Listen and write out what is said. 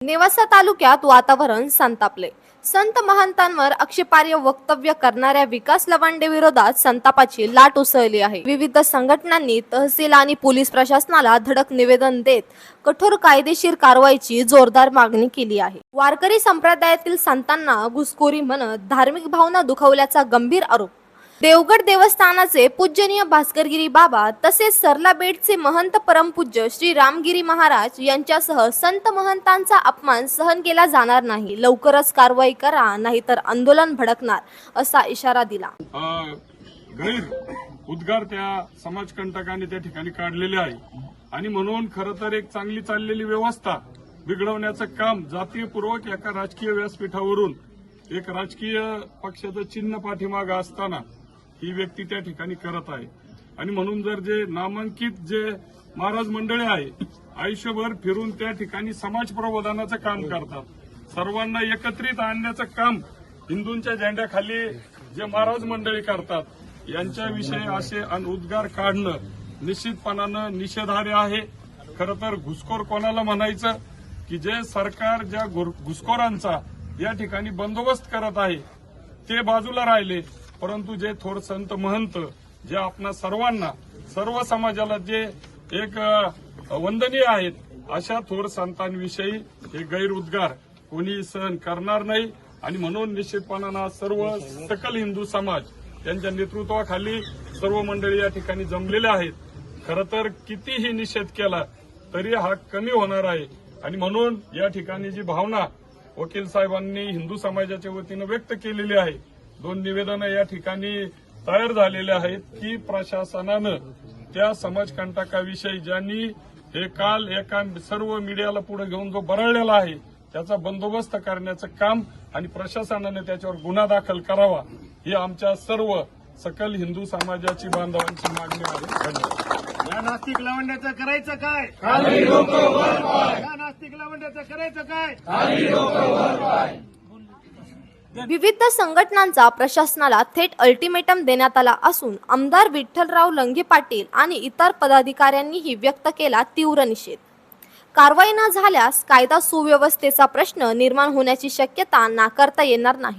नेवासा तालुक्यात वातावरण संतापले। संत महंतांवर आक्षेपार्ह वक्तव्य करणाऱ्या विकास लवांडे विरोधात संतापाची लाट उसळली आहे। विविध संघटनांनी तहसील आणि पोलीस प्रशासनाला धडक निवेदन देत कठोर कायदेशीर कारवाईची जोरदार मागणी केली आहे। वारकरी संप्रदायातील संतांना घुसखोरी म्हणत धार्मिक भावना दुखावल्याचा गंभीर आरोप देवगड देवस्थानाचे पूजनीय भास्करगिरी बाबा तसेच सरला बेटचे महंत परमपूज्य श्री रामगिरी महाराज यांच्यासह संत महंतांचा अपमान सहन केला जाणार नाही। लवकरच कारवाई करा, नाहीतर आंदोलन भडकणार असा इशारा दिला। गैर उद्गार त्या समाजकंटकांनी त्या ठिकाणी काढलेले आहे आणि म्हणून खरं तर एक चांगली चाललेली व्यवस्था बिघडवण्याचं काम जातीयपूर्वक एका राजकीय व्यासपीठावरून एक राजकीय पक्षाचं चिन्ह पाठीमागे असताना ही व्यक्ती त्या ठिकाणी करत आहे। आणि म्हणून जर जे नामांकित जे महाराज मंडळी आहे आयुष्यभर फिरून त्या ठिकाणी समाज प्रबोधनाचं काम करतात, सर्वांना एकत्रित आणण्याचं काम हिंदूंच्या झेंड्याखाली जे महाराज मंडळी करतात, यांच्याविषयी असे उद्गार काढणं निश्चितपणानं निषेधार्ह आहे। खरं तर घुसखोर कोणाला म्हणायचं की जे सरकार ज्या घुसखोरांचा या ठिकाणी बंदोबस्त करत आहे ते बाजूला राहिले, परंतु जे थोर संत महंत जे आपणा सर्वांना सर्व समाजाला जे एक वंदनीय आहेत अशा थोर संतांविषयी हे गैरउद्गार कोणी सहन करणार नाही। आणि म्हणून निश्चितपणानं सर्व सकल हिंदू समाज त्यांच्या नेतृत्वाखाली सर्व मंडळी या ठिकाणी जमलेले आहेत। खरं तर कितीही निषेध केला तरी हा कमी होणार आहे। आणि म्हणून या ठिकाणी जी भावना वकील साहेबांनी हिंदू समाजाच्या वतीनं व्यक्त केलेली आहे, 2 निवेदनं या ठिकाणी तयार झालेले आहेत की प्रशासनानं त्या समाजकंटकाविषयी ज्यांनी हे काल एका सर्व मीडियाला पुढे घेऊन जो बरळलेला आहे त्याचा बंदोबस्त करण्याचं काम आणि प्रशासनाने त्याच्यावर गुन्हा दाखल करावा ही आमच्या सर्व सकल हिंदू समाजाची बांधवांची मागणी आहे। धन्यवाद। या नास्तिक लावंड्याचं करायचं काय? या नास्तिक लावंड्याचं करायचं काय? विविध संघटनांचा प्रशासनाला थेट अल्टिमेटम देण्यात आला असून आमदार विठ्ठलराव लंगे पाटील आणि इतर पदाधिकाऱ्यांनीही व्यक्त केला तीव्र निषेध। कारवाई न झाल्यास कायदा सुव्यवस्थेचा प्रश्न निर्माण होण्याची शक्यता नाकारता येणार नाही।